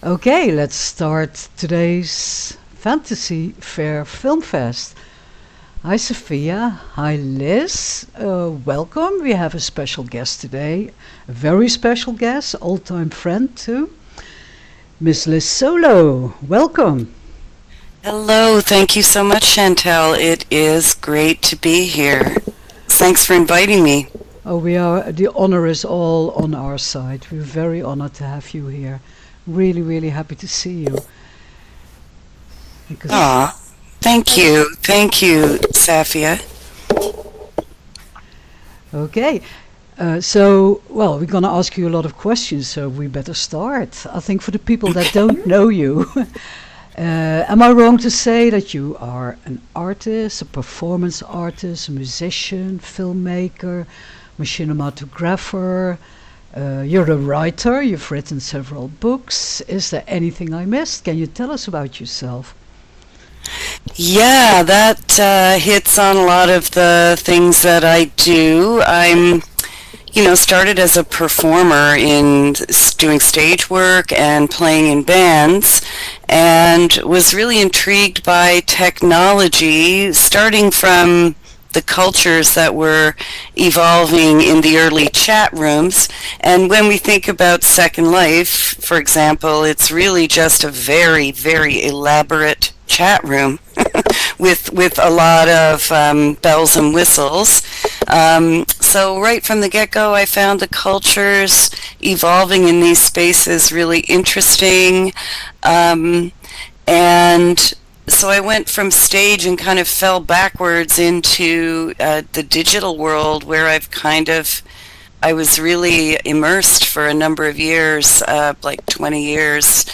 Okay, let's start today's Fantasy Fair Filmfest. Hi, Saffia. Hi, Liz. Welcome. We have a special guest today, a very special guest, old-time friend too, Miss Liz Solo. Welcome. Hello, thank you so much, Chantal. It is great to be here. Thanks for inviting me. Oh, we are. The honor is all on our side. We're very honored to have you here. Really, really happy to see you. Because Ah, thank you, Saffia. okay, well, we're gonna ask you a lot of questions, so we better start. I think for the people that don't know you, am I wrong to say that you are an artist, a performance artist, a musician, filmmaker, cinematographer? You're a writer. You've written several books. Is there anything I missed? Can you tell us about yourself? Yeah, that hits on a lot of the things that I do. Started as a performer in doing stage work and playing in bands, and was really intrigued by technology, starting from the cultures that were evolving in the early chat rooms. And when we think about Second Life, for example, it's really just a very, very elaborate chat room with a lot of bells and whistles. So right from the get-go, I found the cultures evolving in these spaces really interesting. And so I went from stage and kind of fell backwards into the digital world, where I was really immersed for a number of years, like 20 years,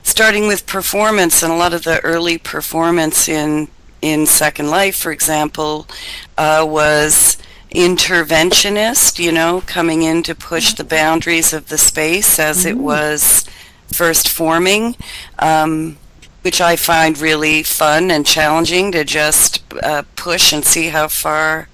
starting with performance. And a lot of the early performance in Second Life, for example, was interventionist, coming in to push the boundaries of the space as it Mm, was first forming. Which I find really fun and challenging to just push and see how far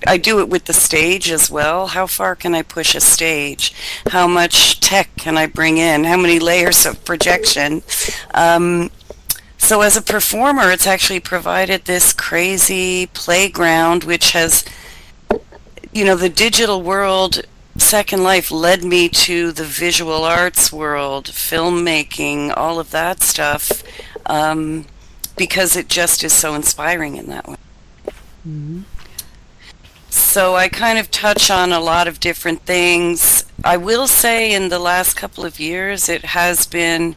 I do it with the stage as well. How far can I push a stage? How much tech can I bring in? How many layers of projection? So as a performer, it's actually provided this crazy playground, which has, the digital world. Second Life led me to the visual arts world, filmmaking, all of that stuff, because it just is so inspiring in that way. mm, So I kind of touch on a lot of different things. I will say in the last couple of years, it has been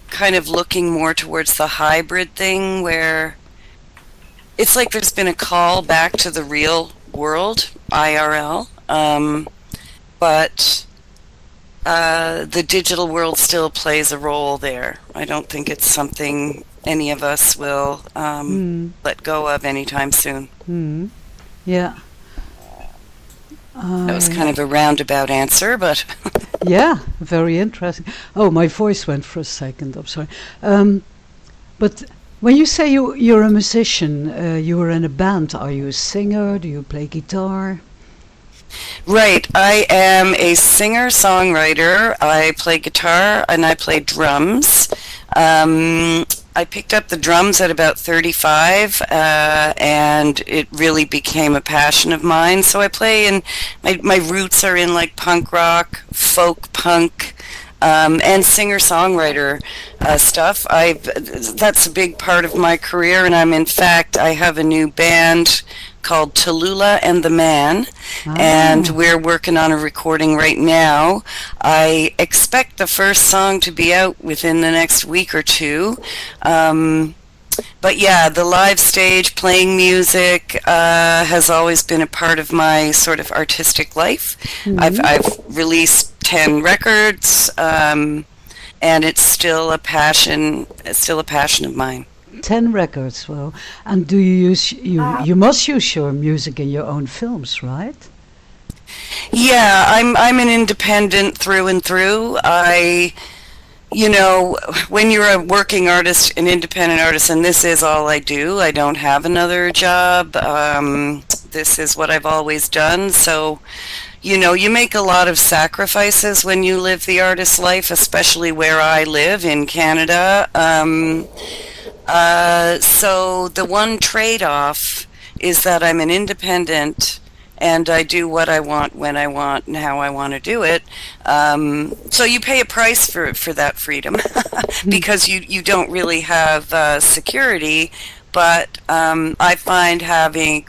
kind of looking more towards the hybrid thing, where it's like there's been a call back to the real world, IRL. But the digital world still plays a role there. I don't think it's something any of us will mm, let go of anytime soon. mm. Yeah. That was I kind of a roundabout answer, but Yeah, very interesting. Oh, my voice went for a second. I'm sorry. But when you say you're a musician, you were in a band. Are you a singer? Do you play guitar? right. I am a singer-songwriter. I play guitar and I play drums. I picked up the drums at about 35, and it really became a passion of mine. So I play in, my roots are in like punk rock, folk punk, and singer-songwriter stuff. That's a big part of my career, and I have a new band called Tallulah and the Man, and Ah, we're working on a recording right now. I expect the first song to be out within the next week or two. But yeah, the live stage, playing music, has always been a part of my sort of artistic life. mm, I've released 10 records, and it's still a passion. It's still a passion of mine. 10 records. Well, and do you use you must use your music in your own films, right? Yeah, I'm an independent through and through. You know, when you're a working artist, an independent artist, and this is all I do, I don't have another job. This is what I've always done. So, you make a lot of sacrifices when you live the artist life, especially where I live in Canada. So the one trade-off is that I'm an independent and I do what I want, when I want, and how I want to do it. So you pay a price for that freedom because you don't really have security, but I find having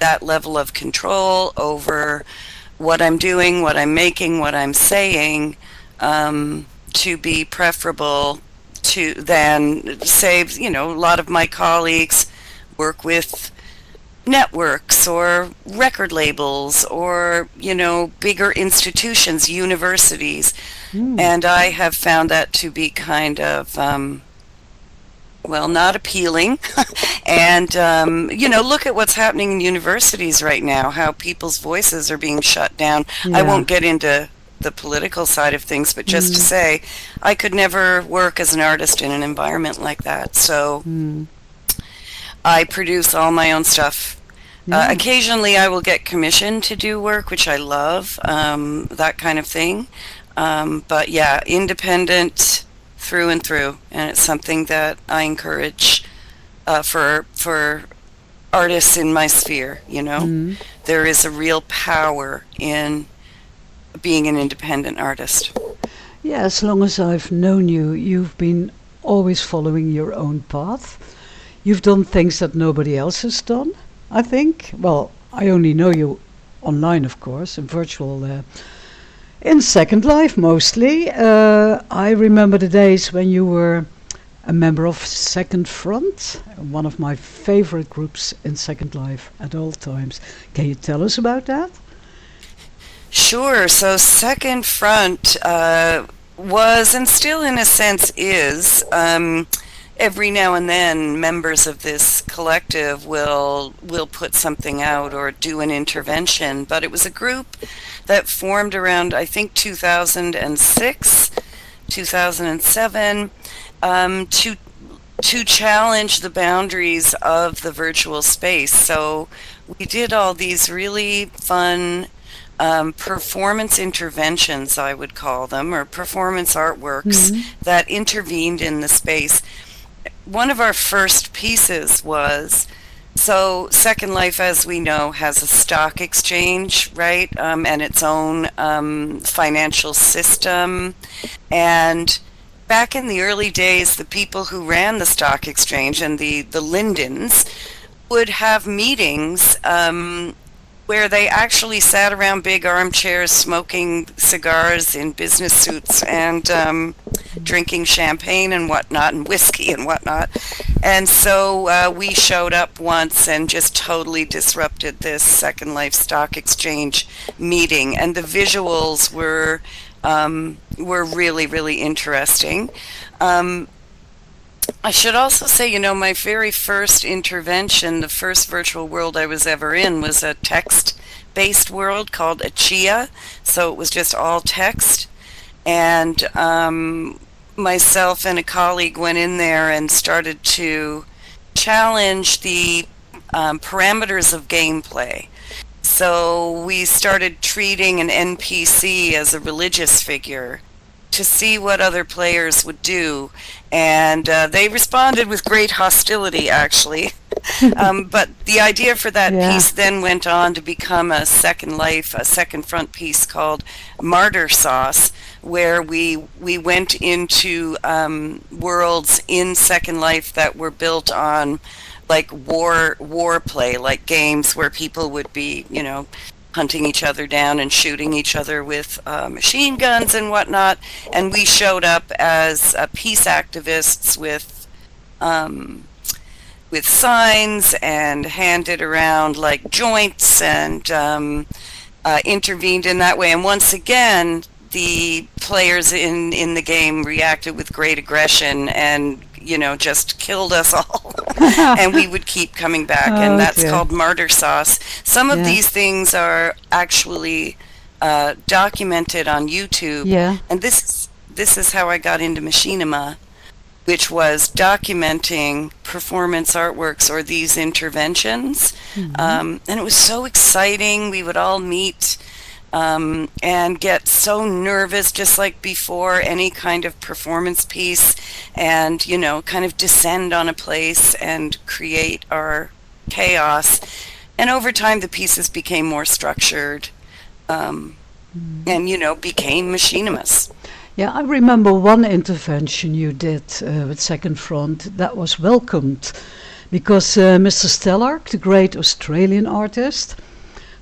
that level of control over what I'm doing, what I'm making, what I'm saying, to be preferable to than, say, a lot of my colleagues work with networks or record labels or, bigger institutions, universities. And I have found that to be kind of, not appealing. And, look at what's happening in universities right now, how people's voices are being shut down. Yeah. I won't get into the political side of things, but just to say, I could never work as an artist in an environment like that. So I produce all my own stuff. Occasionally I will get commissioned to do work, which I love, that kind of thing. But yeah, independent through and through, and it's something that I encourage for artists in my sphere. There is a real power in being an independent artist. Yeah, as long as I've known you, you've been always following your own path. You've done things that nobody else has done, I think. Well, I only know you online, of course, in virtual, in Second Life mostly. I remember the days when you were a member of Second Front, one of my favorite groups in Second Life at all times. Can you tell us about that? Sure. So Second Front was, and still in a sense is, every now and then members of this collective will put something out or do an intervention. But it was a group that formed around, I think, 2006, 2007, to challenge the boundaries of the virtual space. So we did all these really fun performance interventions, I would call them, or performance artworks that intervened in the space. One of our first pieces was, so Second Life, as we know, has a stock exchange, right, and its own financial system. And back in the early days, the people who ran the stock exchange and the Lindens would have meetings where they actually sat around big armchairs smoking cigars in business suits and drinking champagne and whatnot, and whiskey and whatnot. And so we showed up once and just totally disrupted this Second Life stock exchange meeting, and the visuals were really, really interesting. I should also say, my very first intervention, the first virtual world I was ever in, was a text-based world called Achia. So it was just all text. And myself and a colleague went in there and started to challenge the parameters of gameplay. So we started treating an NPC as a religious figure to see what other players would do, and they responded with great hostility, actually. But the idea for that piece then went on to become a Second Life, a Second Front piece called Martyr Sauce, where we went into worlds in Second Life that were built on like war play, like games where people would be, hunting each other down and shooting each other with machine guns and whatnot. And we showed up as peace activists with signs and handed around like joints and intervened in that way. And once again, the players in the game reacted with great aggression and just killed us all. And we would keep coming back, and that's called Martyr Sauce. Some of these things are actually documented on YouTube. And this is how I got into machinima, which was documenting performance artworks or these interventions. And it was so exciting. We would all meet and get so nervous, just like before any kind of performance piece, and, kind of descend on a place and create our chaos. And over time, the pieces became more structured, and, became machinimas. Yeah, I remember one intervention you did with Second Front that was welcomed because Mr. Stellark, the great Australian artist,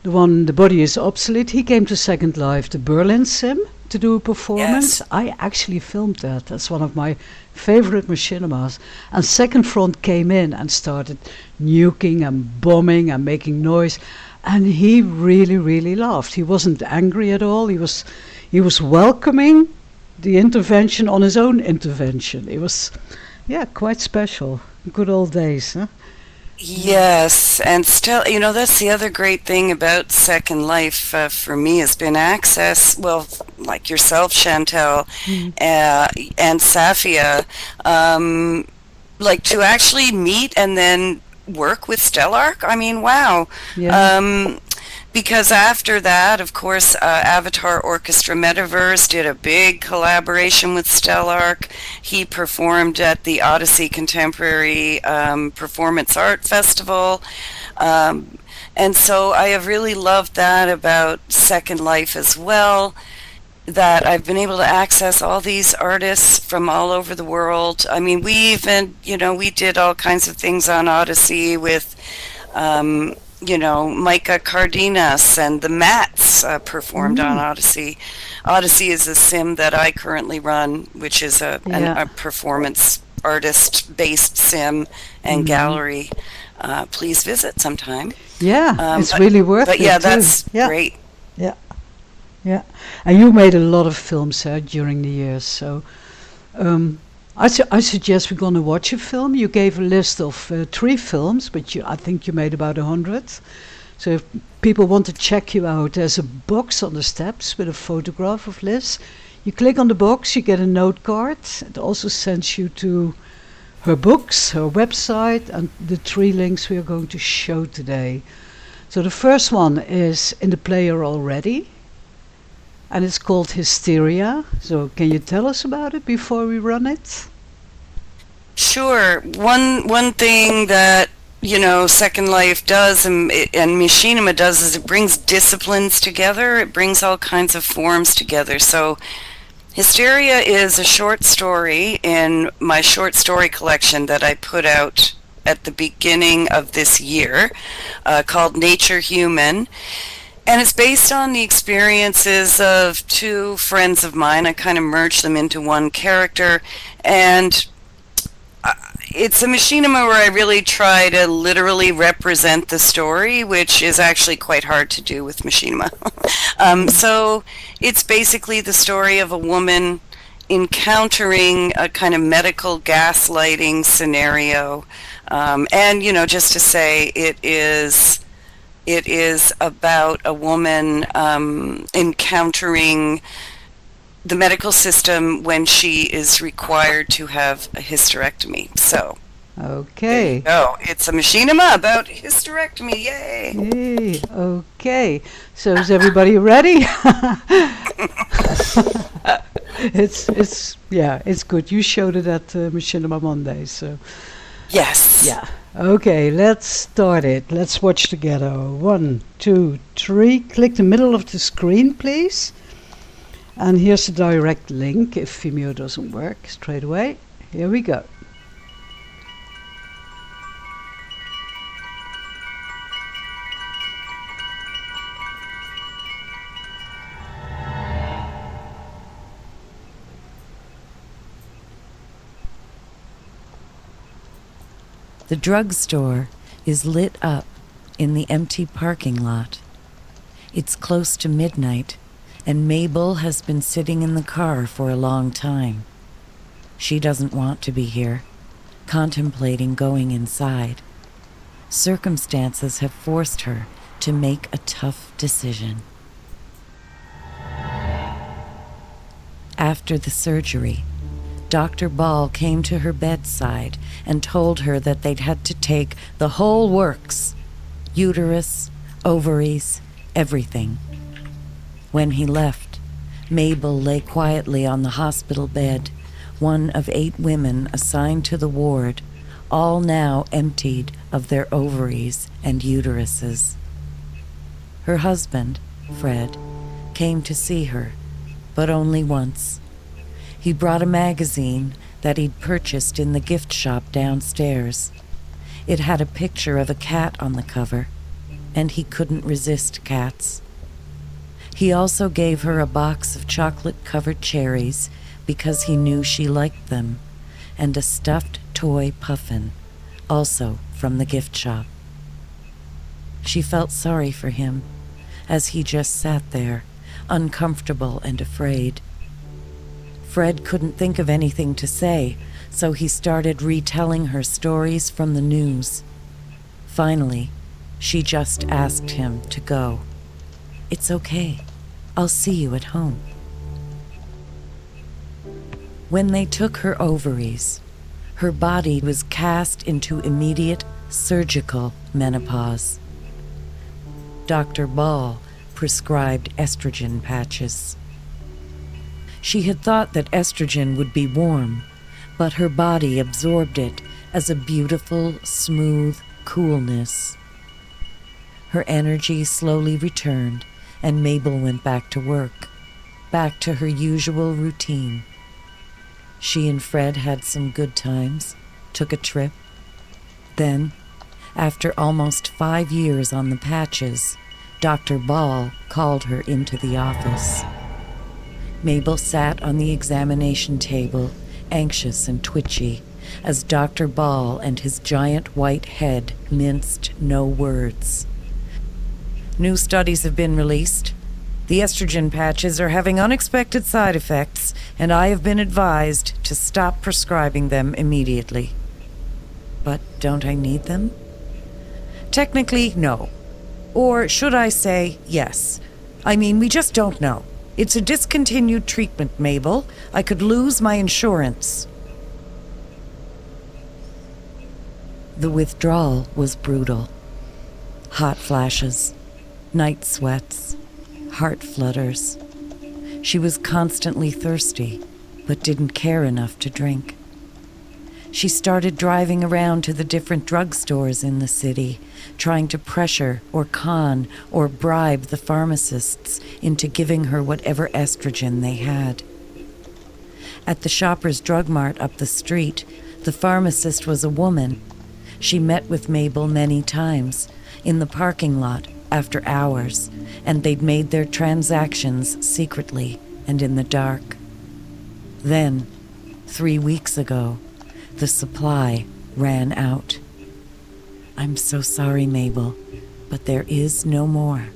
the body is obsolete, he came to Second Life, the Berlin Sim, to do a performance. Yes. I actually filmed that. That's one of my favorite machinimas. And Second Front came in and started nuking and bombing and making noise. And he really, really laughed. He wasn't angry at all. He was welcoming the intervention on his own intervention. It was, yeah, quite special. Good old days, huh? Yes, and still, that's the other great thing about Second Life for me has been access, well, like yourself, Chantal, Mm. and Saffia, like to actually meet and then work with Stellark. I mean, wow. Yeah. Because after that, of course, Avatar Orchestra Metaverse did a big collaboration with Stellark. He performed at the Odyssey Contemporary Performance Art Festival. And so I have really loved that about Second Life as well, that I've been able to access all these artists from all over the world. I mean, we even, we did all kinds of things on Odyssey with Micah Cardenas and the Mats performed on Mm. Odyssey. Odyssey is a sim that I currently run, which is Yeah. a performance artist-based sim and Mhm. gallery. Please visit sometime. Yeah, Um, it's but, really worth but it yeah, too. that's Yeah, great. yeah, yeah. And you made a lot of films during the years, so um, I suggest we're going to watch a film. You gave a list of 3 films, but I think you made about 100. So if people want to check you out, there's a box on the steps with a photograph of Liz. You click on the box, you get a note card. It also sends you to her books, her website, and the 3 links we are going to show today. So the first one is in the player already, and it's called Hysteria. So can you tell us about it before we run it? Sure. One thing that Second Life does and Machinima does is it brings disciplines together. It brings all kinds of forms together. So Hysteria is a short story in my short story collection that I put out at the beginning of this year, called Nature Human. And it's based on the experiences of 2 friends of mine. I kind of merged them into one character. And it's a machinima where I really try to literally represent the story, which is actually quite hard to do with machinima. So it's basically the story of a woman encountering a kind of medical gaslighting scenario. And, just to say, it is about a woman encountering the medical system when she is required to have a hysterectomy. So there you Okay. go. It's a machinima about hysterectomy. Yay! Yay. Okay. So is everybody ready? It's good. You showed it at Machinima Monday, so Yes. yeah. Okay, let's start it. Let's watch together. 1, 2, 3. Click the middle of the screen, please. And here's the direct link if Vimeo doesn't work straight away. Here we go. The drugstore is lit up in the empty parking lot. It's close to midnight, and Mabel has been sitting in the car for a long time. She doesn't want to be here, contemplating going inside. Circumstances have forced her to make a tough decision. After the surgery, Dr. Ball came to her bedside and told her that they'd had to take the whole works, uterus, ovaries, everything. When he left, Mabel lay quietly on the hospital bed, one of 8 women assigned to the ward, all now emptied of their ovaries and uteruses. Her husband, Fred, came to see her, but only once. He brought a magazine that he'd purchased in the gift shop downstairs. It had a picture of a cat on the cover, and he couldn't resist cats. He also gave her a box of chocolate-covered cherries because he knew she liked them, and a stuffed toy puffin, also from the gift shop. She felt sorry for him as he just sat there, uncomfortable and afraid. Fred couldn't think of anything to say, so he started retelling her stories from the news. Finally, she just asked him to go. "It's okay. I'll see you at home." When they took her ovaries, her body was cast into immediate surgical menopause. Dr. Ball prescribed estrogen patches. She had thought that estrogen would be warm, but her body absorbed it as a beautiful, smooth coolness. Her energy slowly returned, and Mabel went back to work, back to her usual routine. She and Fred had some good times, took a trip. Then, after almost 5 years on the patches, Dr. Ball called her into the office. Mabel sat on the examination table, anxious and twitchy, as Dr. Ball and his giant white head minced no words. "New studies have been released. The estrogen patches are having unexpected side effects, and I have been advised to stop prescribing them immediately." "But don't I need them?" "Technically, no. Or should I say, yes. I mean, we just don't know. It's a discontinued treatment, Mabel. I could lose my insurance." The withdrawal was brutal. Hot flashes, night sweats, heart flutters. She was constantly thirsty, but didn't care enough to drink. She started driving around to the different drugstores in the city, trying to pressure or con or bribe the pharmacists into giving her whatever estrogen they had. At the Shoppers Drug Mart up the street, the pharmacist was a woman. She met with Mabel many times, in the parking lot after hours, and they'd made their transactions secretly and in the dark. Then, 3 weeks ago, the supply ran out. "I'm so sorry, Mabel, but there is no more."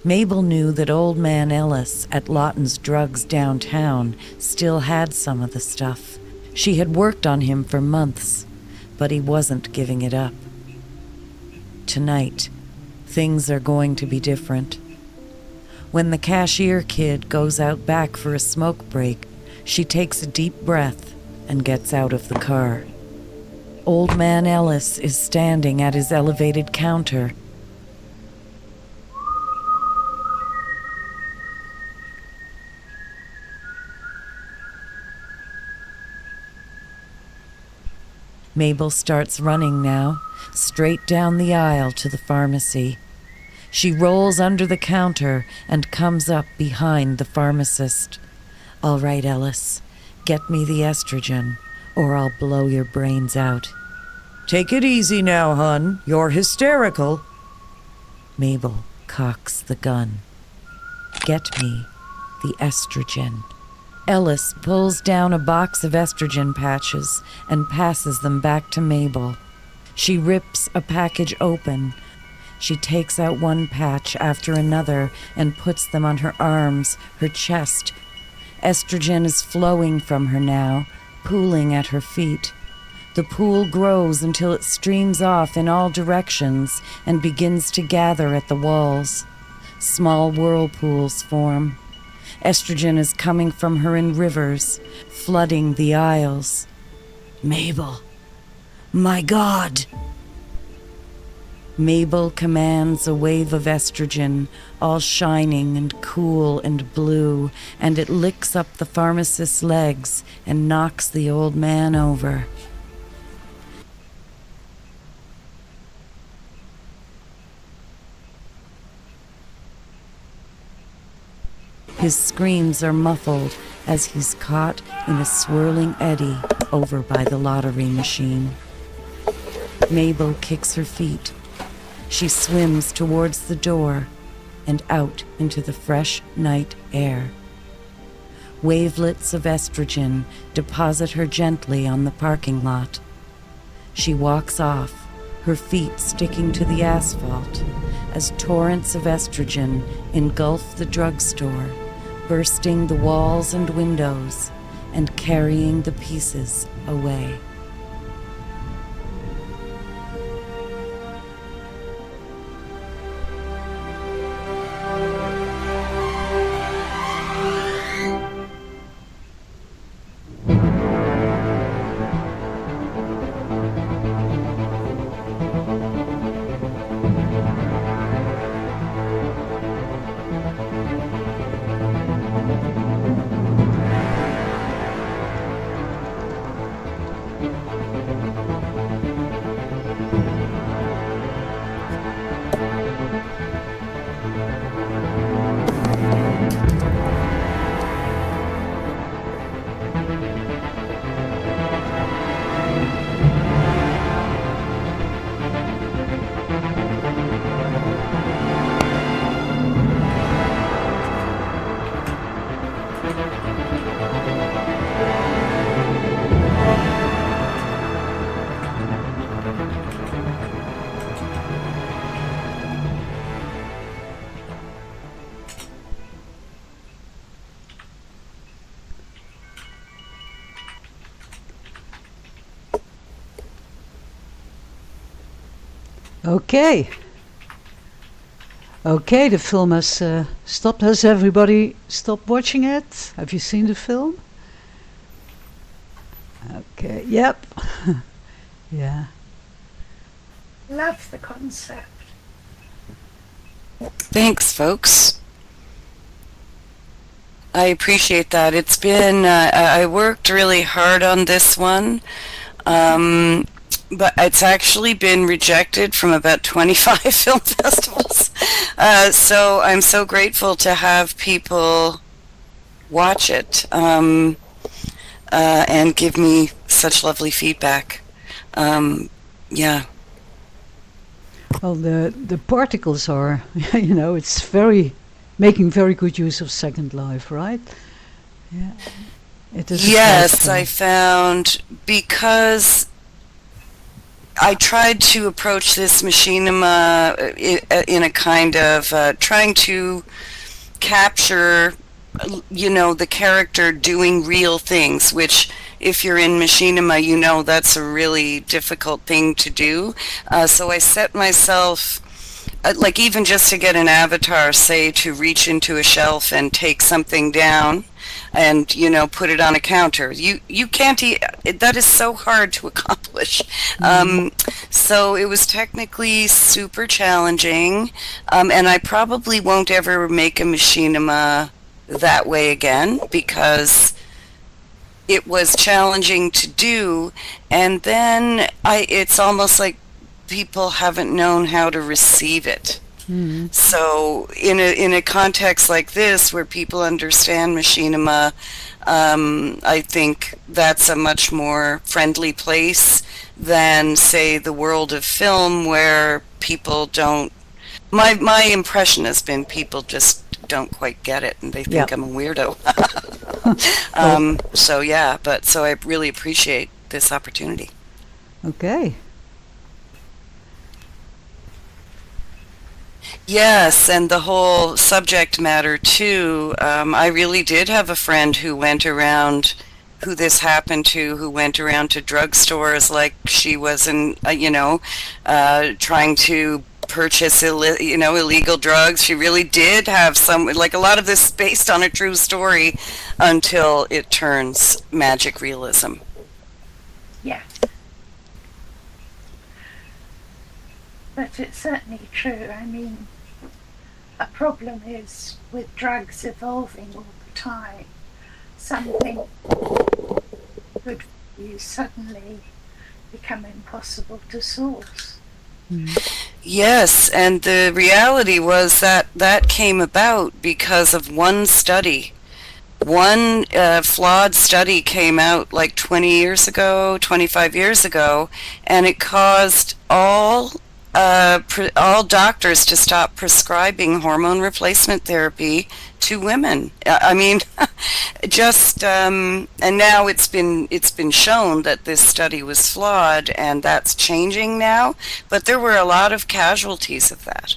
Mabel knew that old man Ellis at Lawton's Drugs downtown still had some of the stuff. She had worked on him for months, but he wasn't giving it up. Tonight, things are going to be different. When the cashier kid goes out back for a smoke break, she takes a deep breath and gets out of the car. Old man Ellis is standing at his elevated counter. Mabel starts running now, straight down the aisle to the pharmacy. She rolls under the counter and comes up behind the pharmacist. "All right, Ellis, get me the estrogen, or I'll blow your brains out." "Take it easy now, hun. You're hysterical." Mabel cocks the gun. "Get me the estrogen." Ellis pulls down a box of estrogen patches and passes them back to Mabel. She rips a package open. She takes out one patch after another and puts them on her arms, her chest. Estrogen is flowing from her now, pooling at her feet. The pool grows until it streams off in all directions and begins to gather at the walls. Small whirlpools form. Estrogen is coming from her in rivers, flooding the aisles. "Mabel, my God!" Mabel commands a wave of estrogen, all shining and cool and blue, and it licks up the pharmacist's legs and knocks the old man over. His screams are muffled as he's caught in a swirling eddy over by the lottery machine. Mabel kicks her feet. She swims towards the door and out into the fresh night air. Wavelets of estrogen deposit her gently on the parking lot. She walks off, her feet sticking to the asphalt, as torrents of estrogen engulf the drugstore, bursting the walls and windows and carrying the pieces away. Okay. Okay, the film has stopped. Has everybody stopped watching it? Have you seen the film? Okay, yep. Yeah. Love the concept. Thanks, folks. I appreciate that. It's been, I worked really hard on this one, but it's actually been rejected from about 25 film festivals. So I'm so grateful to have people watch it and give me such lovely feedback. Yeah. Well, the particles are, it's making very good use of Second Life, right? Yeah. It is. Yes, I found, because I tried to approach this machinima in a kind of trying to capture, the character doing real things, which if you're in machinima, that's a really difficult thing to do. So I set myself, like even just to get an avatar, say to reach into a shelf and take something down and put it on a counter. You can't that is so hard to accomplish. So it was technically super challenging, and I probably won't ever make a machinima that way again, because it was challenging to do, and then it's almost like people haven't known how to receive it. Mm-hmm. So in a context like this, where people understand machinima, I think that's a much more friendly place than, say, the world of film, where people don't. My impression has been people just don't quite get it, and they think I'm a weirdo. So I really appreciate this opportunity. Okay. Yes, and the whole subject matter too. I really did have a friend who went around, who this happened to, who went around to drugstores like she wasn't, trying to purchase illegal drugs. She really did have some, like a lot of this based on a true story, until it turns magic realism. Yeah. but it's certainly true. I mean, a problem is with drugs evolving all the time. Something good for you suddenly become impossible to source. Yes, and the reality was that that came about because of one study. One flawed study came out like 20 years ago, 25 years ago, and it caused all doctors to stop prescribing hormone replacement therapy to women. I mean, just and now it's been shown that this study was flawed, and that's changing now. But there were a lot of casualties of that.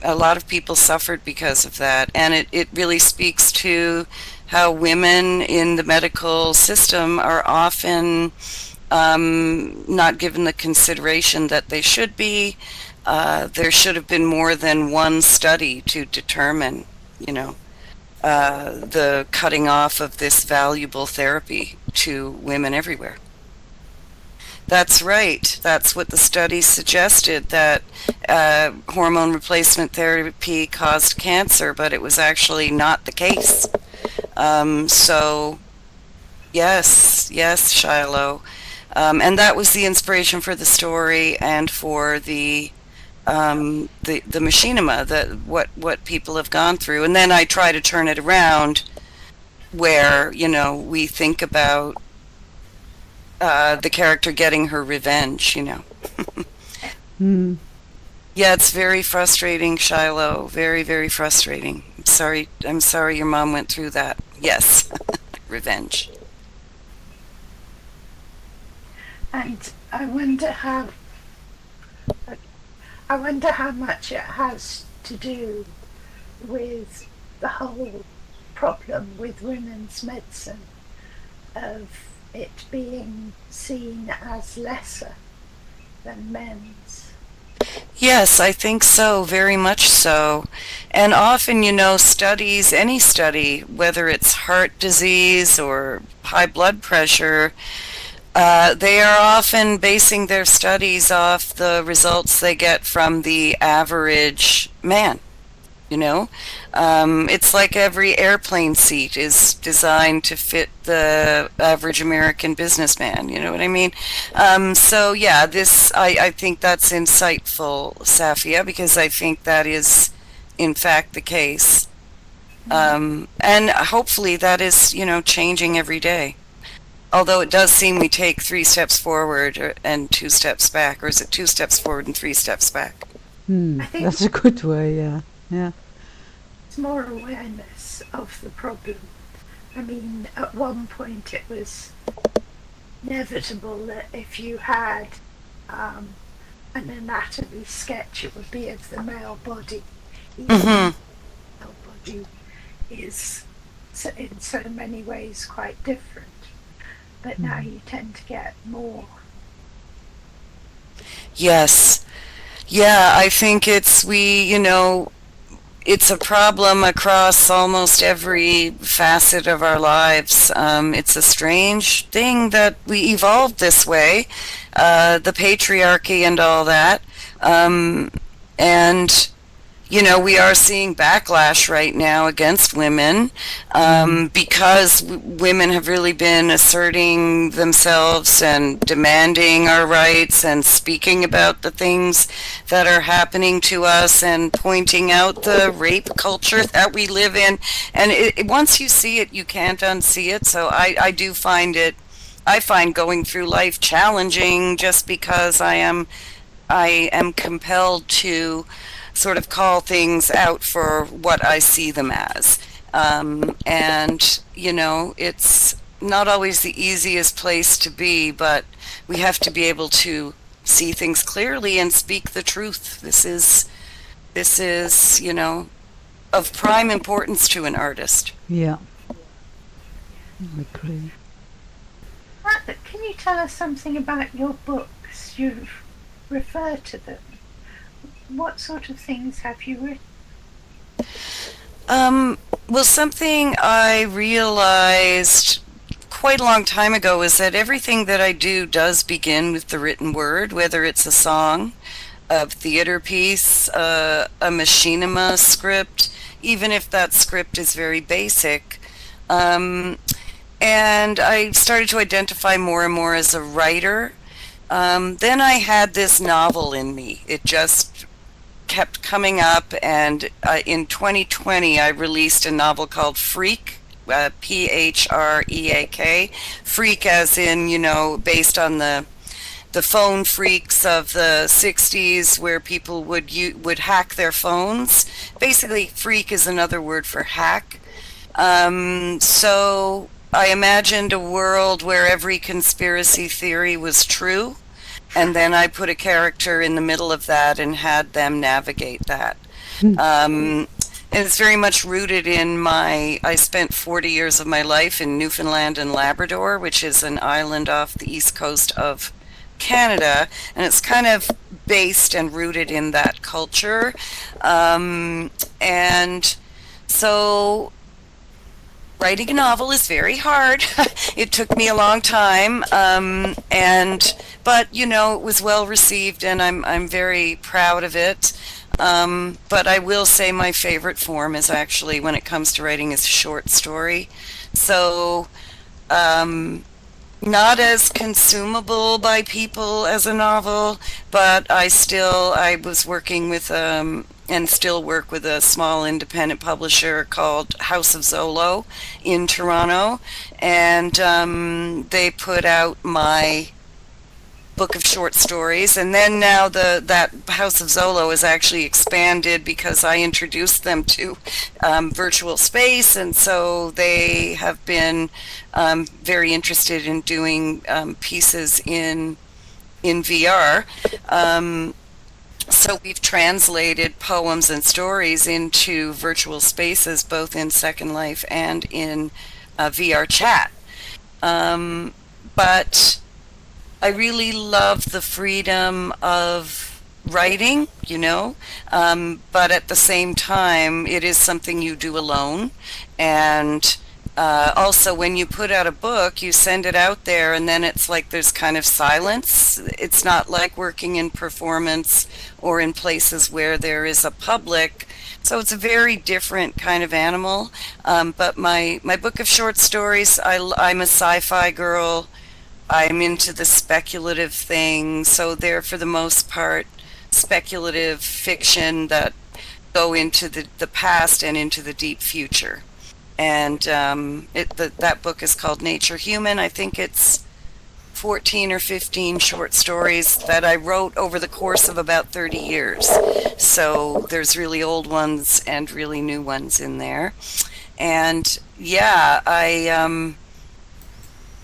A lot of people suffered because of that, and it really speaks to how women in the medical system are often not given the consideration that they should be. There should have been more than one study to determine, the cutting off of this valuable therapy to women everywhere. That's right. That's what the study suggested, that hormone replacement therapy caused cancer, but it was actually not the case. So, yes, Shiloh. And that was the inspiration for the story and for the machinima, what people have gone through. And then I try to turn it around where, we think about the character getting her revenge, Yeah, it's very frustrating, Shiloh. Very, very frustrating. I'm sorry your mom went through that. Yes, revenge. And I wonder how much it has to do with the whole problem with women's medicine, of it being seen as lesser than men's. Yes, I think so, very much so. And often, studies, any study, whether it's heart disease or high blood pressure, they are often basing their studies off the results they get from the average man. It's like every airplane seat is designed to fit the average American businessman. You know what I mean? So yeah, I think that's insightful, Saffia, because I think that is in fact the case. And hopefully that is, changing every day. Although it does seem we take 3 steps forward and 2 steps back, or is it 2 steps forward and 3 steps back? I think That's a good way, yeah. it's more awareness of the problem. I mean, at one point it was inevitable that if you had an anatomy sketch, it would be of the male body. Even the male body is in so many ways quite different. But now you tend to get more. Yes. Yeah, I think it's a problem across almost every facet of our lives. It's a strange thing that we evolved this way, the patriarchy and all that. And we are seeing backlash right now against women because women have really been asserting themselves and demanding our rights and speaking about the things that are happening to us and pointing out the rape culture that we live in. And once you see it, you can't unsee it. So I find going through life challenging just because I am compelled to sort of call things out for what I see them as. And, it's not always the easiest place to be, but we have to be able to see things clearly and speak the truth. This is, of prime importance to an artist. Yeah. I agree. Can you tell us something about your books? You refer to them. What sort of things have you written? Well, something I realized quite a long time ago is that everything that I do does begin with the written word, whether it's a song, a theater piece, a machinima script, even if that script is very basic. And I started to identify more and more as a writer. Then I had this novel in me. It just kept coming up, and in 2020 I released a novel called Freak, Phreak, freak as in, based on the phone freaks of the 60s where people would hack their phones. Basically, freak is another word for hack. So I imagined a world where every conspiracy theory was true, and then I put a character in the middle of that and had them navigate that. And it's very much rooted in I spent 40 years of my life in Newfoundland and Labrador, which is an island off the east coast of Canada, and it's kind of based and rooted in that culture. And so writing a novel is very hard. It took me a long time, but it was well received, and I'm very proud of it. But I will say my favorite form is actually, when it comes to writing, is short story. So not as consumable by people as a novel, but I was working with and still work with a small independent publisher called House of Zolo in Toronto, and they put out my book of short stories, and then now that House of Zolo is actually expanded because I introduced them to virtual space, and so they have been very interested in doing pieces in VR. So we've translated poems and stories into virtual spaces, both in Second Life and in VR chat. But I really love the freedom of writing, but at the same time, it is something you do alone. And also, when you put out a book, you send it out there, and then it's like there's kind of silence. It's not like working in performance or in places where there is a public. So it's a very different kind of animal. But my book of short stories, I'm a sci-fi girl. I'm into the speculative thing, so they're for the most part speculative fiction that go into the past and into the deep future. And that book is called Nature Human. I think it's 14 or 15 short stories that I wrote over the course of about 30 years. So there's really old ones and really new ones in there. And yeah,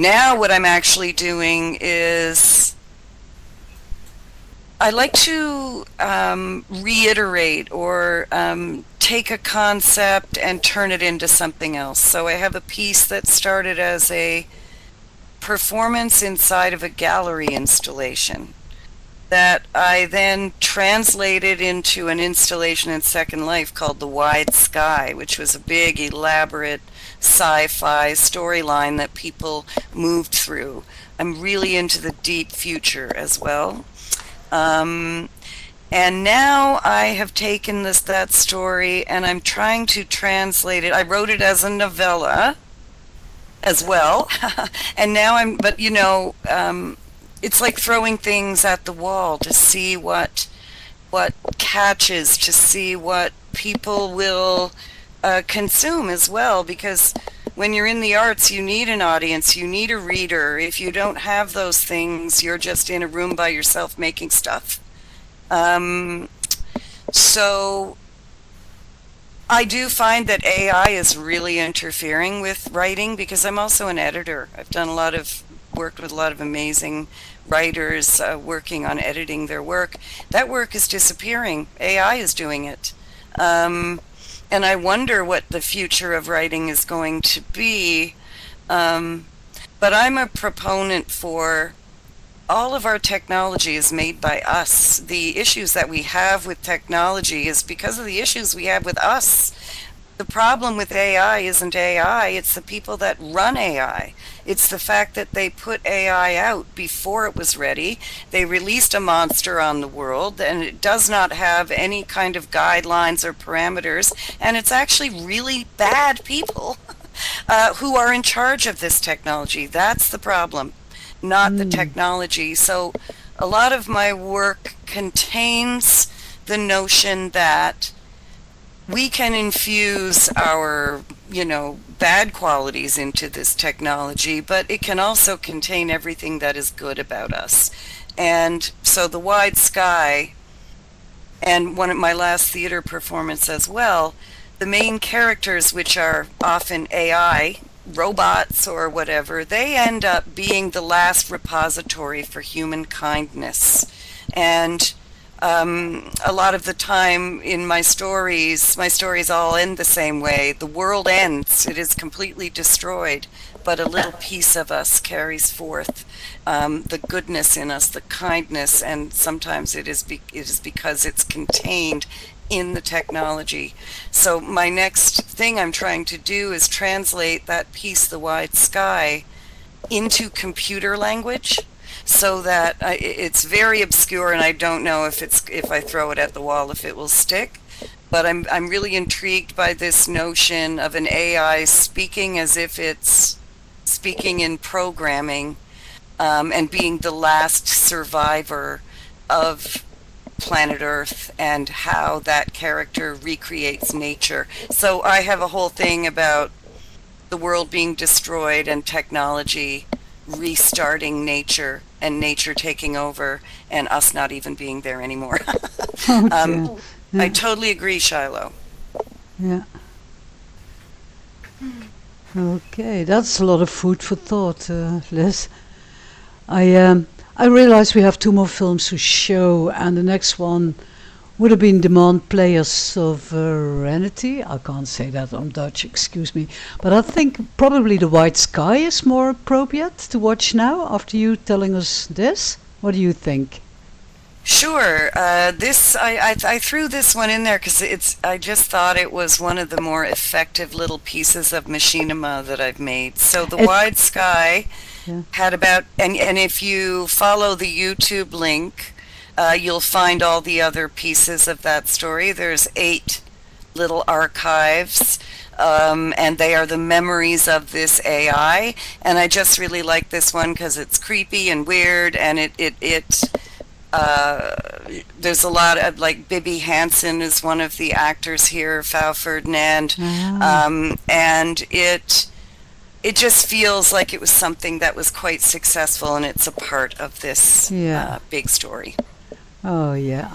now what I'm actually doing is I like to reiterate or take a concept and turn it into something else. So I have a piece that started as a performance inside of a gallery installation that I then translated into an installation in Second Life called The Wide Sky, which was a big, elaborate sci-fi storyline that people moved through. I'm really into the deep future as well. And now I have taken that story and I'm trying to translate it. I wrote it as a novella as well. And now it's like throwing things at the wall to see what catches, to see what people will consume as well, because when you're in the arts, you need an audience, you need a reader. If you don't have those things, you're just in a room by yourself making stuff. So I do find that AI is really interfering with writing, because I'm also an editor. I've done worked with a lot of amazing writers working on editing their work. That work is disappearing. AI is doing it. And I wonder what the future of writing is going to be. But I'm a proponent for all of our technology is made by us. The issues that we have with technology is because of the issues we have with us. The problem with AI isn't AI, it's the people that run AI. It's the fact that they put AI out before it was ready. They released a monster on the world, and it does not have any kind of guidelines or parameters, and it's actually really bad people who are in charge of this technology. That's the problem, not the technology. So a lot of my work contains the notion that we can infuse our, bad qualities into this technology, but it can also contain everything that is good about us. And so the wide sky, and one of my last theater performance as well, the main characters, which are often AI, robots or whatever, they end up being the last repository for human kindness. And a lot of the time in my stories all end the same way. The world ends, it is completely destroyed, but a little piece of us carries forth the goodness in us, the kindness, and sometimes it is because it's contained in the technology. So my next thing I'm trying to do is translate that piece, The Wide Sky, into computer language, so that it's very obscure, and I don't know if I throw it at the wall if it will stick. But I'm really intrigued by this notion of an AI speaking as if it's speaking in programming, and being the last survivor of planet Earth and how that character recreates nature. So I have a whole thing about the world being destroyed and technology restarting nature and nature taking over and us not even being there anymore. Okay. Yeah. I totally agree, Shiloh. Yeah. Okay, that's a lot of food for thought, Liz. I realize we have two more films to show, and the next one would have been Demand Players Sovereignty. I can't say that on Dutch, excuse me. But I think probably The White Sky is more appropriate to watch now after you telling us this. What do you think? Sure. I threw this one in there because I just thought it was one of the more effective little pieces of machinima that I've made. So The Wide Sky had about, and if you follow the YouTube link, you'll find all the other pieces of that story. There's 8 little archives, and they are the memories of this AI. And I just really like this one because it's creepy and weird, and there's a lot of, like, Bibi Hansen is one of the actors here, Frau Ferdinand, and it just feels like it was something that was quite successful, and it's a part of this big story. Oh yeah,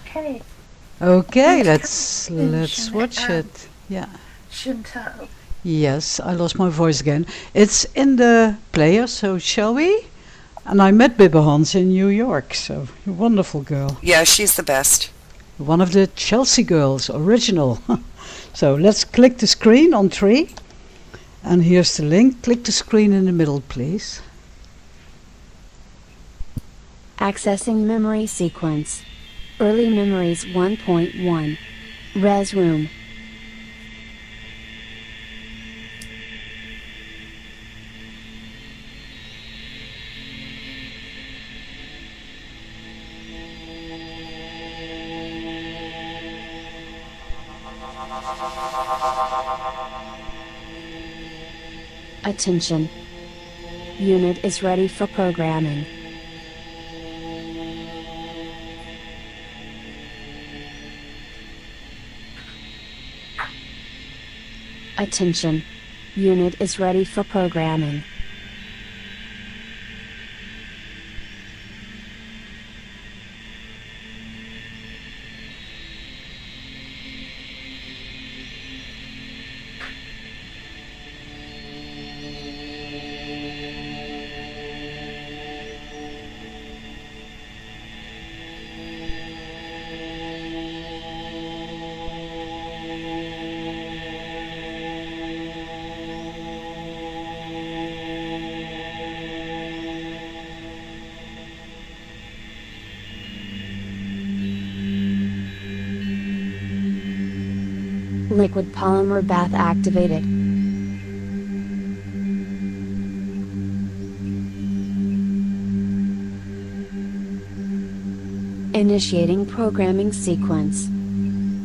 Okay. Okay, let's watch it. Yeah. Chantal. Yes, I lost my voice again. It's in the player, so shall we? And I met Bibbe Hans in New York, so a wonderful girl. Yeah, she's the best. One of the Chelsea girls, original. So let's click the screen on 3. And here's the link. Click the screen in the middle, please. Accessing memory sequence. Early memories 1.1. Res room. Attention. Unit is ready for programming. Attention. Unit is ready for programming. Liquid polymer bath activated. Initiating programming sequence.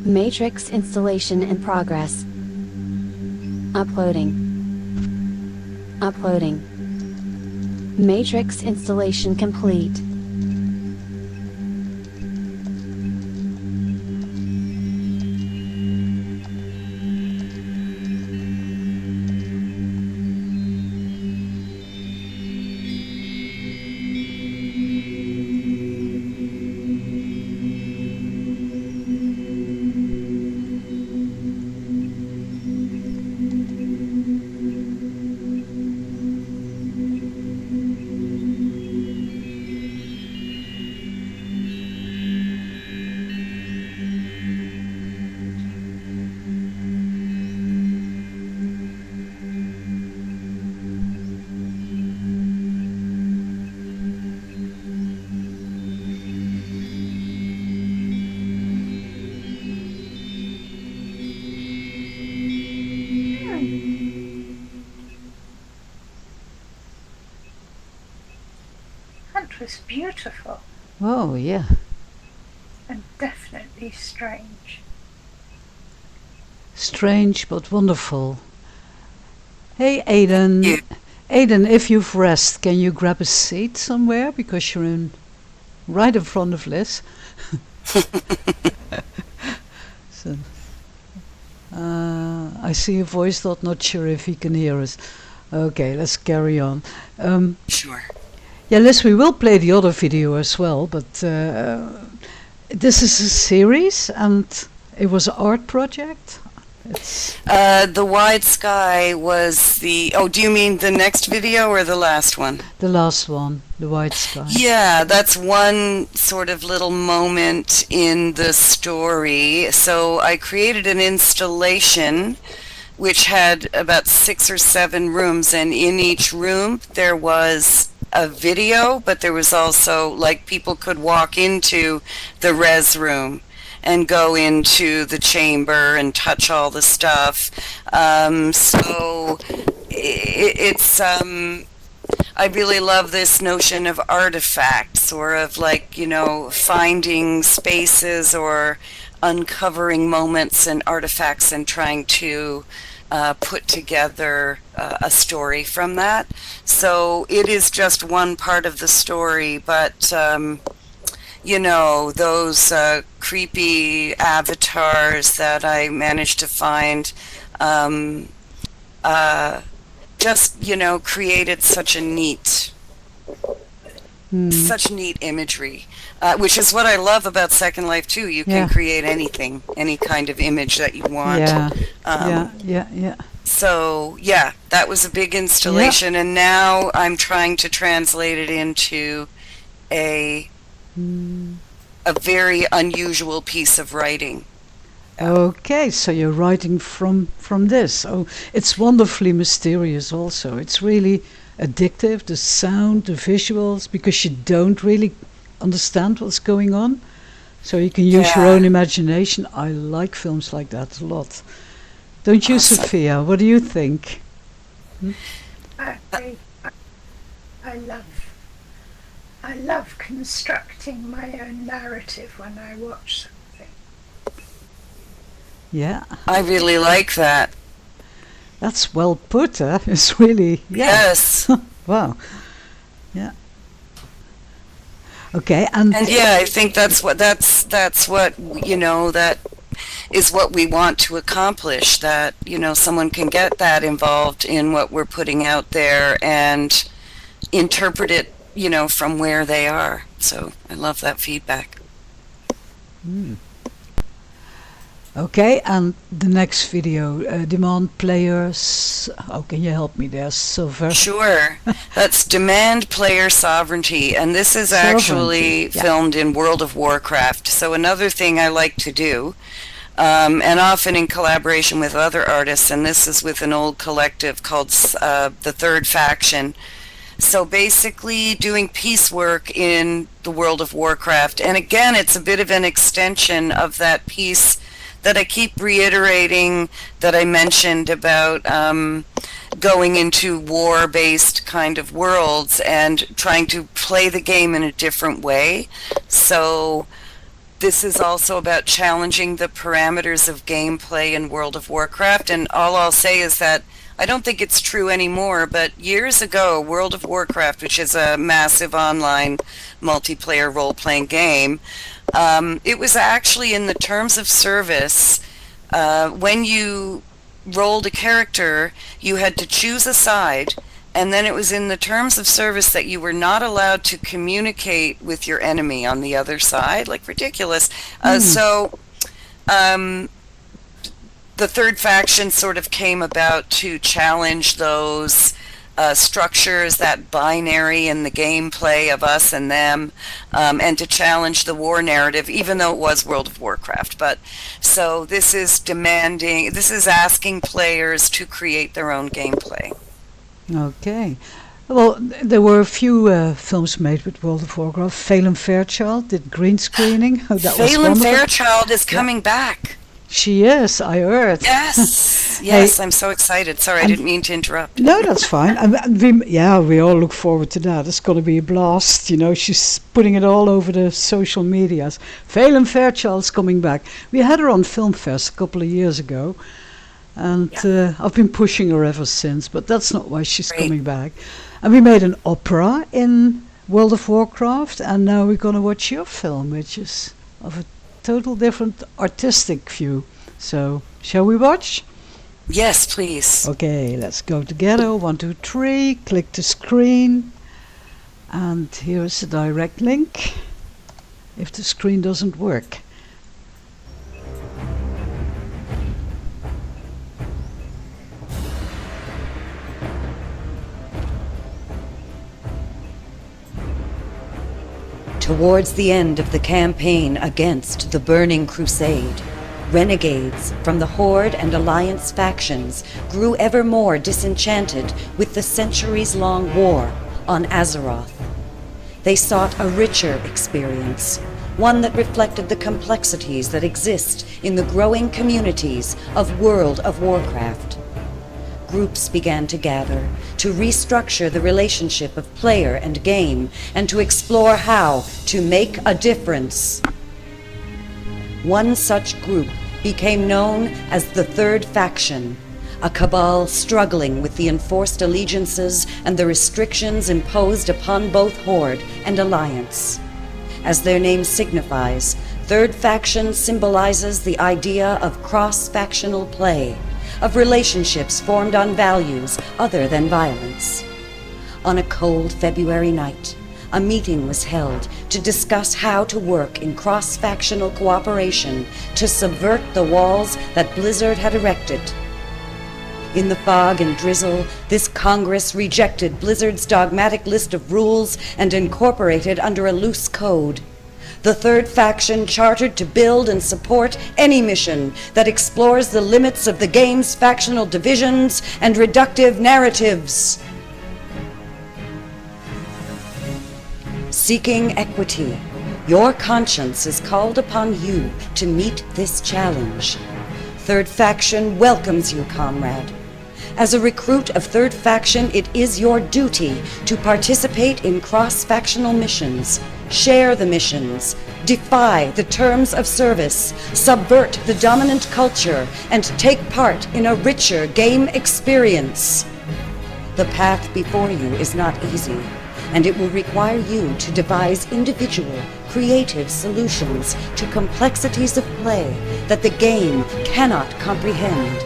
Matrix installation in progress. Uploading. Uploading. Matrix installation complete. That was beautiful Oh, yeah. and definitely strange. Strange but wonderful. Hey, Aidan. Yeah. Aidan, if you've rest, can you grab a seat somewhere? Because you're right in front of Liz. So, I see a voice dot, not sure if he can hear us. Okay, let's carry on. Sure. Yeah, Liz, we will play the other video as well, but this is a series and it was an art project. It's The Wide Sky was the... Oh, do you mean the next video or the last one? the last one, The White Sky. Yeah, that's one sort of little moment in the story. So I created an installation which had about 6 or 7 rooms, and in each room there was a video, but there was also, like, people could walk into the res room and go into the chamber and touch all the stuff. So it's I really love this notion of artifacts, or of, like, you know, finding spaces or uncovering moments and artifacts and trying to put together a story from that. So it is just one part of the story, but you know, those creepy avatars that I managed to find just, you know, created such a neat such neat imagery, which is what I love about Second Life too. You can Yeah. create anything, any kind of image that you want. Yeah. So yeah, that was a big installation, and now I'm trying to translate it into a very unusual piece of writing. Okay, so you're writing from this. Oh, it's wonderfully mysterious also. It's really addictive, the sound, the visuals, because you don't really understand what's going on. So you can use your Yeah. own imagination. I like films like that a lot. Don't you, Awesome. Saffia? What do you think? I agree. I love constructing my own narrative when I watch something. Yeah, I really like that. that's well put, huh? It's really, Yes. wow. Yeah. Okay, and And yeah, I think that's what you know, that is what we want to accomplish, that, you know, someone can get that involved in what we're putting out there and interpret it, you know, from where they are. So I love that feedback. okay, and the next video, demand players. How can you help me there, Silver? Sure. That's Demand Player Sovereignty, and this is actually Sovereignty, yeah. filmed in World of Warcraft. So another thing I like to do, and often in collaboration with other artists, and this is with an old collective called the Third Faction. So basically doing piecework in the World of Warcraft. And again, it's a bit of an extension of that piece that I keep reiterating that I mentioned about going into war-based kind of worlds and trying to play the game in a different way. So this is also about challenging the parameters of gameplay in World of Warcraft, and all I'll say is that I don't think it's true anymore, but years ago, World of Warcraft, which is a massive online multiplayer role-playing game, it was actually in the terms of service. When you rolled a character, you had to choose a side, and then it was in the terms of service that you were not allowed to communicate with your enemy on the other side. Like, ridiculous. So the third faction sort of came about to challenge those structures, that binary in the gameplay of us and them, and to challenge the war narrative, even though it was World of Warcraft. But so this is asking players to create their own gameplay. Okay. Well, there were a few films made with World of Warcraft. Faire and Fairchild did green screening. Oh, that was Phelan wonderful. Fairchild is coming back. She is, I heard. Yes, Hey, I'm so excited. Sorry, I didn't mean to interrupt. no, that's fine. We all look forward to that. It's going to be a blast. You know, she's putting it all over the social medias. Phelan Fairchild's coming back. We had her on Filmfest a couple of years ago, and I've been pushing her ever since, but that's not why she's Great. coming back. And we made an opera in World of Warcraft, and now we're going to watch your film, which is of a total different artistic view. So, shall we watch? Yes, please. Okay, let's go together. 1, 2, 3. Click the screen. And here is the direct link. If the screen doesn't work. Towards the end of the campaign against the Burning Crusade, renegades from the Horde and Alliance factions grew ever more disenchanted with the centuries-long war on Azeroth. They sought a richer experience, one that reflected the complexities that exist in the growing communities of World of Warcraft. Groups began to gather to restructure the relationship of player and game and to explore how to make a difference. One such group became known as the Third Faction, a cabal struggling with the enforced allegiances and the restrictions imposed upon both Horde and Alliance. As their name signifies, Third Faction symbolizes the idea of cross-factional play, of relationships formed on values other than violence. On a cold February night, a meeting was held to discuss how to work in cross-factional cooperation to subvert the walls that Blizzard had erected. In the fog and drizzle, this Congress rejected Blizzard's dogmatic list of rules and incorporated under a loose code. The Third Faction chartered to build and support any mission that explores the limits of the game's factional divisions and reductive narratives. Seeking equity, your conscience is called upon you to meet this challenge. Third Faction welcomes you, comrade. As a recruit of Third Faction, it is your duty to participate in cross-factional missions, share the missions, defy the terms of service, subvert the dominant culture, and take part in a richer game experience. The path before you is not easy, and it will require you to devise individual, creative solutions to complexities of play that the game cannot comprehend.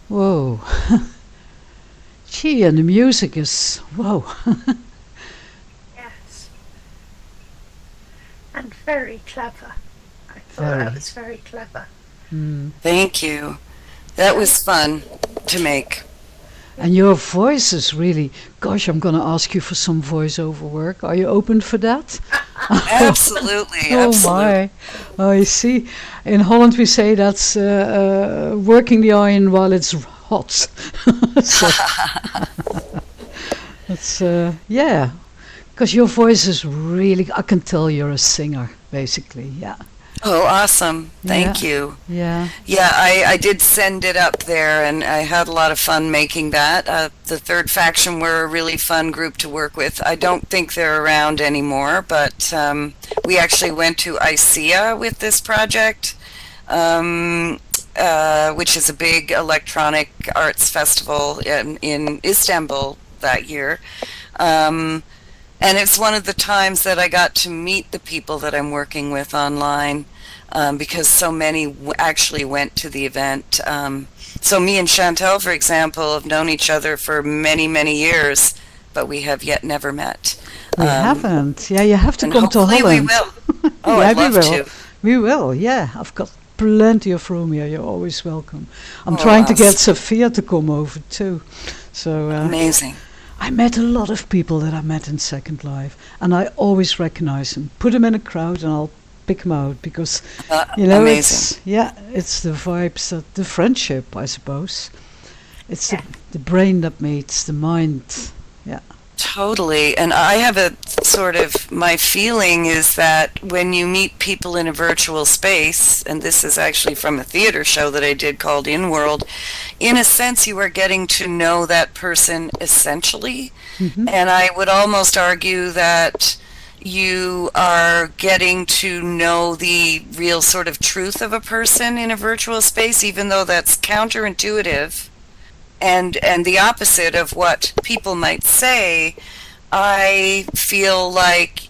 Whoa. Gee, and the music is, whoa. Yes. And very clever. I thought Very. that was very clever. Thank you. That was fun to make. And your voice is really, gosh, I'm going to ask you for some voiceover work. Are you open for that? Absolutely, Oh absolutely. my. Oh, you see, in Holland we say that's working the iron while it's hot. So it's, yeah, because your voice is really, I can tell you're a singer, basically. Yeah. Oh, awesome. Yeah. Thank you. Yeah. Yeah, I did send it up there, and I had a lot of fun making that. The Third Faction were a really fun group to work with. I don't think they're around anymore, but we actually went to ICEA with this project, which is a big electronic arts festival in Istanbul that year. And it's one of the times that I got to meet the people that I'm working with online, because so many actually went to the event. So me and Chantal, for example, have known each other for many, many years, but we have yet never met. We haven't. Yeah, you have to And come to hopefully we Holland. will. Oh, Yeah, I'd we love will. to. We will, yeah. I've got plenty of room here. You're always welcome. I'm Oh, trying to get awesome. Saffia to come over too. So Amazing. I met a lot of people that I met in Second Life, and I always recognize them. Put them in a crowd, and I'll pick them out because, Amazing. it's the vibes, the friendship, I suppose. It's Yeah. the brain that meets the mind. Yeah, Totally. And I have a sort of, my feeling is that when you meet people in a virtual space, and this is actually from a theater show that I did called In World, in a sense you are getting to know that person essentially. And I would almost argue that you are getting to know the real sort of truth of a person in a virtual space, even though that's counterintuitive and the opposite of what people might say. I feel like,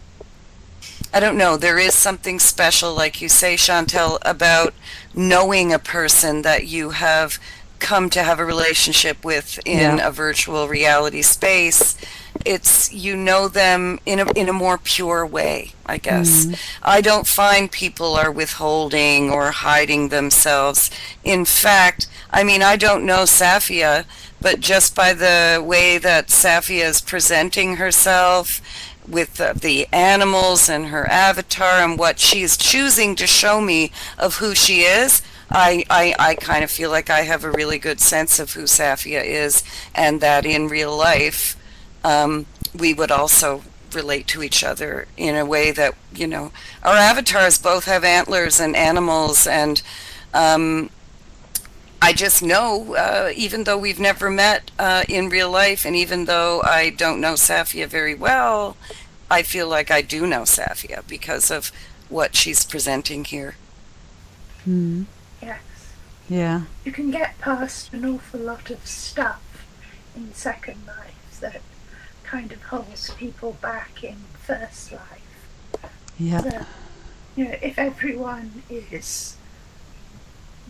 I don't know, there is something special, like you say, Chantal, about knowing a person that you have come to have a relationship with in Yeah. a virtual reality space. It's, you know them in a more pure way, I guess. I don't find people are withholding or hiding themselves. In fact, I mean, I don't know Saffia, but just by the way that Saffia is presenting herself with the animals and her avatar and what she's choosing to show me of who she is, I kind of feel like I have a really good sense of who Saffia is, and that in real life, we would also relate to each other in a way that, you know, our avatars both have antlers and animals, and I just know, even though we've never met in real life, and even though I don't know Saffia very well, I feel like I do know Saffia because of what she's presenting here. Yes. yeah, You can get past an awful lot of stuff in Second Life that kind of holds people back in First Life. yeah, That, you know, if everyone is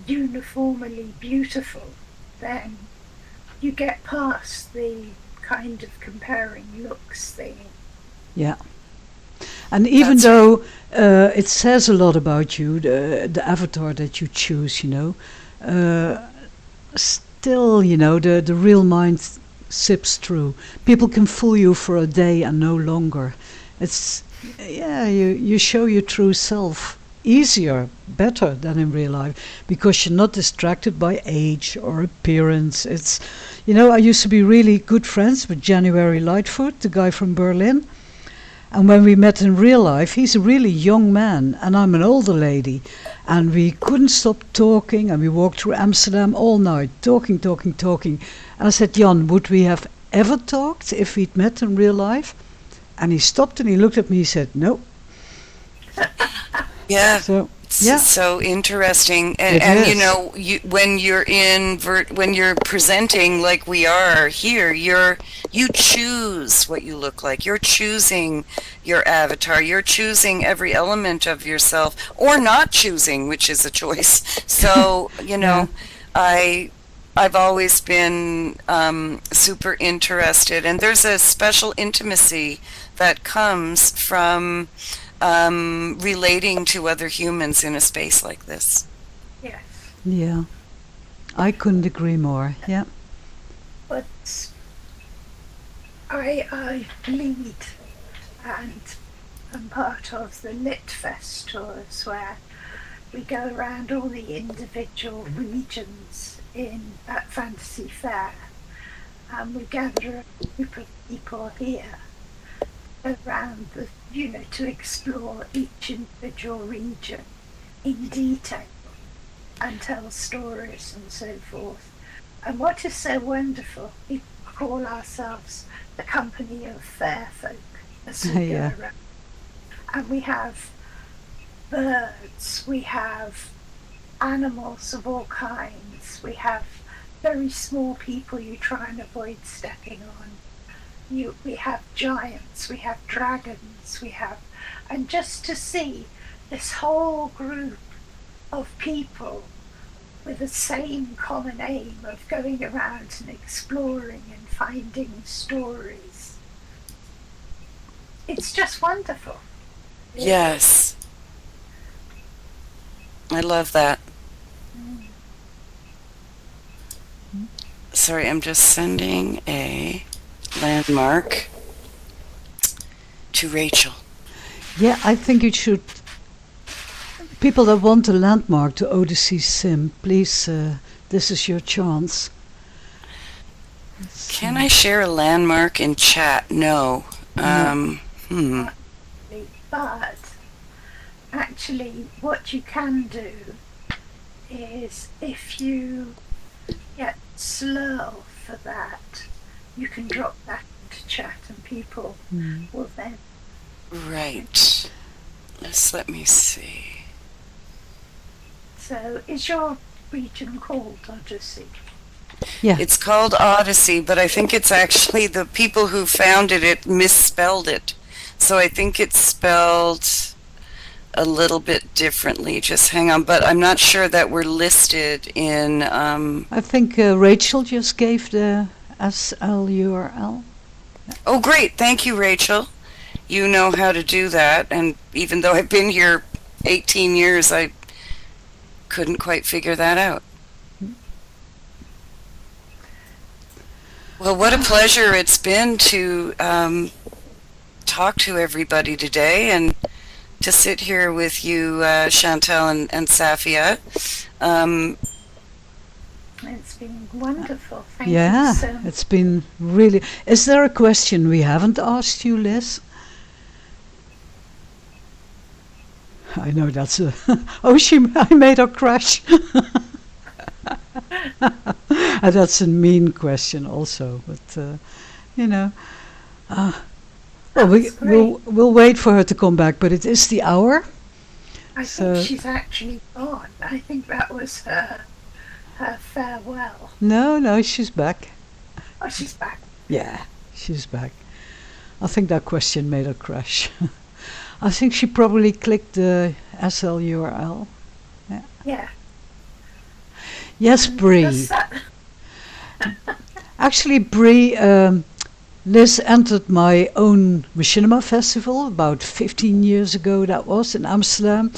uniformly beautiful, then you get past the kind of comparing looks thing. yeah. And even That's though it says a lot about you, the avatar that you choose, you know, still, you know, the real mind sips through. People can fool you for a day and no longer. It's, yeah, you show your true self easier, better than in real life, because you're not distracted by age or appearance. It's, you know, I used to be really good friends with January Lightfoot, the guy from Berlin. And when we met in real life, he's a really young man and I'm an older lady. And we couldn't stop talking, and we walked through Amsterdam all night, talking. And I said, Jan, would we have ever talked if we'd met in real life? And he stopped and he looked at me, he said, no. Yeah. So, It's yeah, so interesting, and it and you is. know, when you're when you're presenting like we are here, you choose what you look like. You're choosing your avatar. You're choosing every element of yourself, or not choosing, which is a choice. So you know, I've always been super interested, and there's a special intimacy that comes from relating to other humans in a space like this. Yes. Yeah, I couldn't agree more. Yeah, But I lead, and I'm part of the Litfest tours where we go around all the individual regions at Fantasy Fair, and we gather a group of people here around to explore each individual region in detail and tell stories and so forth. And what is so wonderful, we call ourselves the company of fair folk as we go around. And we have birds, we have animals of all kinds, we have very small people you try and avoid stepping on. We have giants, we have dragons, and just to see this whole group of people with the same common aim of going around and exploring and finding stories. It's just wonderful. Yes. I love that. Sorry, I'm just sending a landmark to Rachel. Yeah, I think you should. People that want a landmark to Odyssey Sim, please, this is your chance. Can I share a landmark in chat? No. But actually what you can do is, if you get slow for that, you can drop that into chat and people will then... Right. Let me see. So is your region called Odyssey? Yeah. It's called Odyssey, but I think it's actually the people who founded it misspelled it. So I think it's spelled a little bit differently. Just hang on. But I'm not sure that we're listed in... I think Rachel just gave the SL URL. Oh, great. Thank you, Rachel. You know how to do that. And even though I've been here 18 years, I couldn't quite figure that out. Well, what a pleasure it's been to talk to everybody today and to sit here with you, Chantal and Saffia. It's been wonderful. Thank you Yeah, so much. it's been really... Is there a question we haven't asked you, Liz? I know that's a... Oh, I made her crash. That's a mean question also, but well, we'll wait for her to come back, but it is the hour. I think she's actually gone. I think that was her farewell. No, she's back. Oh, she's back. Yeah, she's back. I think that question made her crash. I think she probably clicked the SL URL. Yeah. Yes, Bree. Actually, Bree, Liz entered my own machinima festival about 15 years ago, that was, in Amsterdam.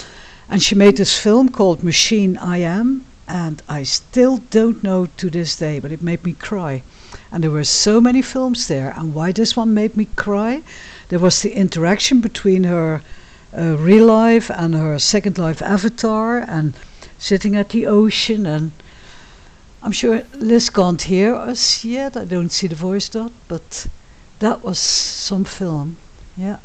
And she made this film called Machine I Am. And I still don't know to this day, but it made me cry. And there were so many films there. And why this one made me cry? There was the interaction between her real life and her Second Life avatar, and sitting at the ocean. And I'm sure Liz can't hear us yet. I don't see the voice dot, but that was some film. Yeah.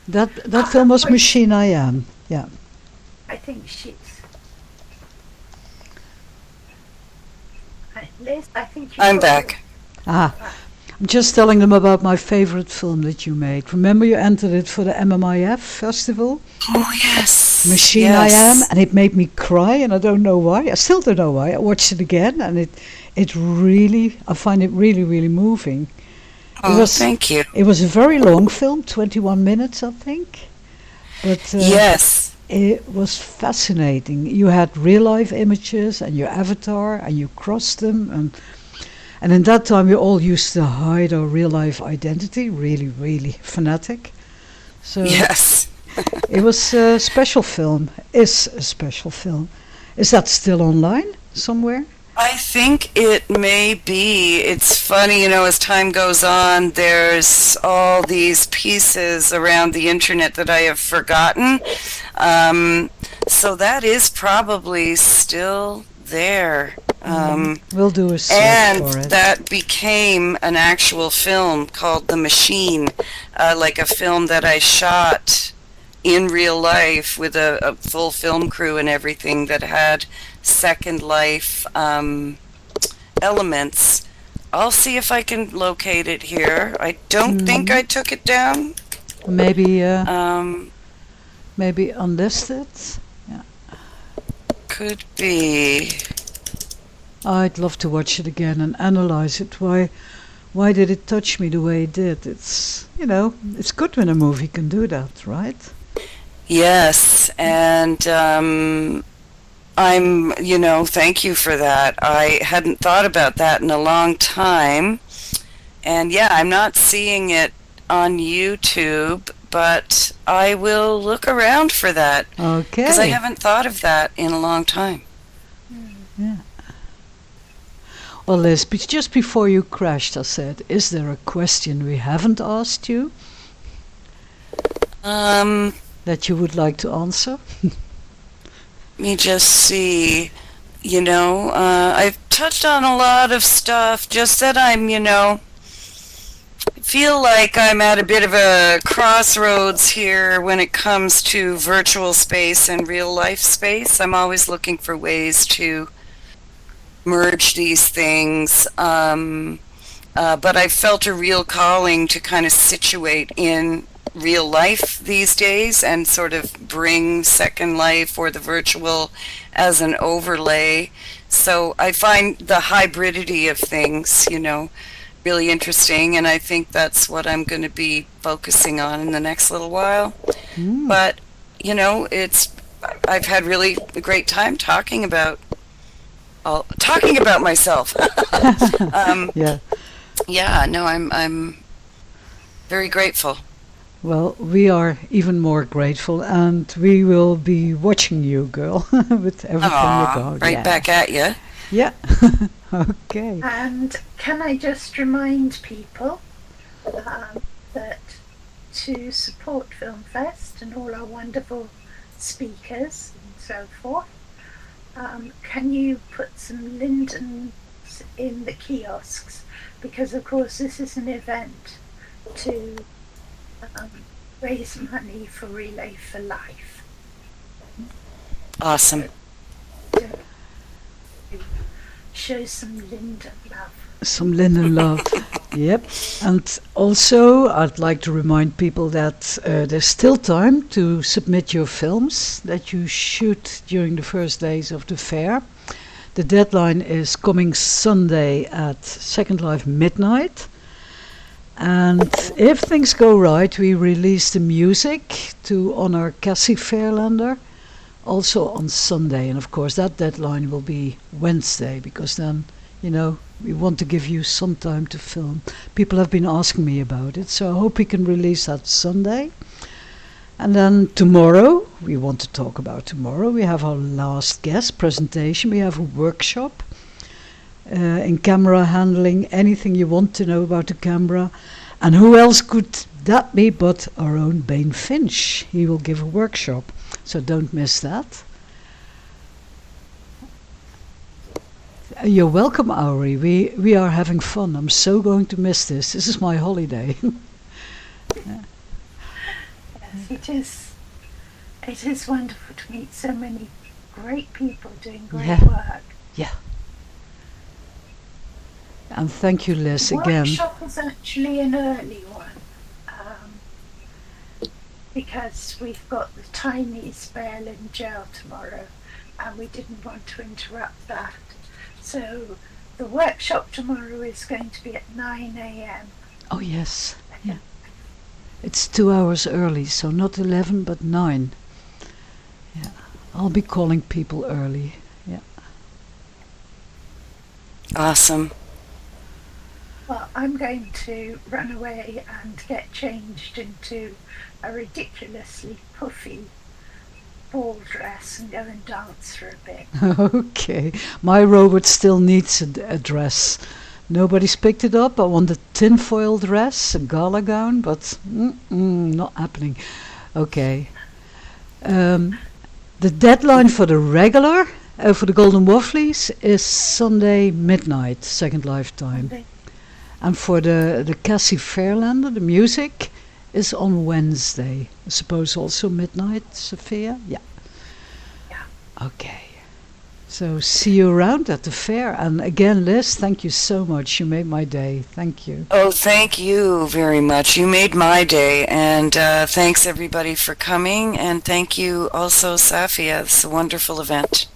That film was Machine I Am. Yeah. I think she's... Liz, I think I'm back. I'm just telling them about my favorite film that you made. Remember you entered it for the MMIF festival? Oh, yes. Machine yes. I Am, and it made me cry, and I don't know why. I still don't know why. I watched it again, and it really, I find it really, really moving. Oh, thank you. It was a very long film, 21 minutes, I think. But yes. It was fascinating. You had real life images and your avatar, and you crossed them, and in that time we all used to hide our real life identity, really, really fanatic. So yes. it was a special film. Is a special film. Is that still online somewhere? I think it may be. It's funny, as time goes on, there's all these pieces around the internet that I have forgotten. So that is probably still there. We'll do a search And for it. that became an actual film called The Machine, like a film that I shot in real life with a full film crew and everything that had Second Life elements. I'll see if I can locate it here. I don't think I took it down. Maybe Um, maybe unlisted. Yeah. could be. I'd love to watch it again and analyze it. Why did it touch me the way it did? It's it's good when a movie can do that, right? Yes, and thank you for that. I hadn't thought about that in a long time. And yeah, I'm not seeing it on YouTube, but I will look around for that. Okay. Because I haven't thought of that in a long time. Yeah. Well, Liz, just before you crashed, I said, is there a question we haven't asked you that you would like to answer? Let me just see. I've touched on a lot of stuff, just that feel like I'm at a bit of a crossroads here when it comes to virtual space and real life space. I'm always looking for ways to merge these things, but I felt a real calling to kind of situate in real life these days and sort of bring Second Life or the virtual as an overlay. So I find the hybridity of things, really interesting, and I think that's what I'm going to be focusing on in the next little while. But, I've had really a great time talking about myself. Yeah. Yeah, no, I'm very grateful. Well, we are even more grateful, and we will be watching you, girl, with everything you go. Right back at you. Yeah. Okay. And can I just remind people that to support Filmfest and all our wonderful speakers and so forth, can you put some lindens in the kiosks? Because of course this is an event to raise money for Relay for Life. Awesome. So, show some linden love. Some linen love. Yep. And also, I'd like to remind people that there's still time to submit your films that you shoot during the first days of the fair. The deadline is coming Sunday at Second Life midnight. And if things go right, we release the music to honor Cassie Fairlander also on Sunday. And of course, that deadline will be Wednesday, because then, we want to give you some time to film. People have been asking me about it, so I hope we can release that Sunday. And then tomorrow, we want to talk about tomorrow. We have our last guest presentation. We have a workshop in camera handling, anything you want to know about the camera. And who else could that be but our own Bane Finch? He will give a workshop, so don't miss that. You're welcome, Auri. We are having fun. I'm so going to miss this. This is my holiday. Yes, it is wonderful to meet so many great people doing great Yeah. work. Yeah. And thank you, Liz, The again. workshop is actually an early one, because we've got the tiny spare in jail tomorrow, and we didn't want to interrupt that. So the workshop tomorrow is going to be at 9 a.m. Oh, yes. Yeah. It's 2 hours early, so not 11, but 9. Yeah. I'll be calling people early. Yeah. Awesome. Well, I'm going to run away and get changed into a ridiculously puffy ball dress and go and dance for a bit. Okay, my robot still needs a dress. Nobody's picked it up. I want a tinfoil dress, a gala gown, but not happening. Okay. The deadline for the regular, for the Golden Wafflies, is Sunday midnight, second lifetime. And for the Cassie Fairlander, the music, is on Wednesday. I suppose also midnight, Saffia? Yeah. Yeah. Okay. So see you around at the fair. And again, Liz, thank you so much. You made my day. Thank you. Oh, thank you very much. You made my day. And thanks everybody for coming. And thank you also, Saffia. It's a wonderful event.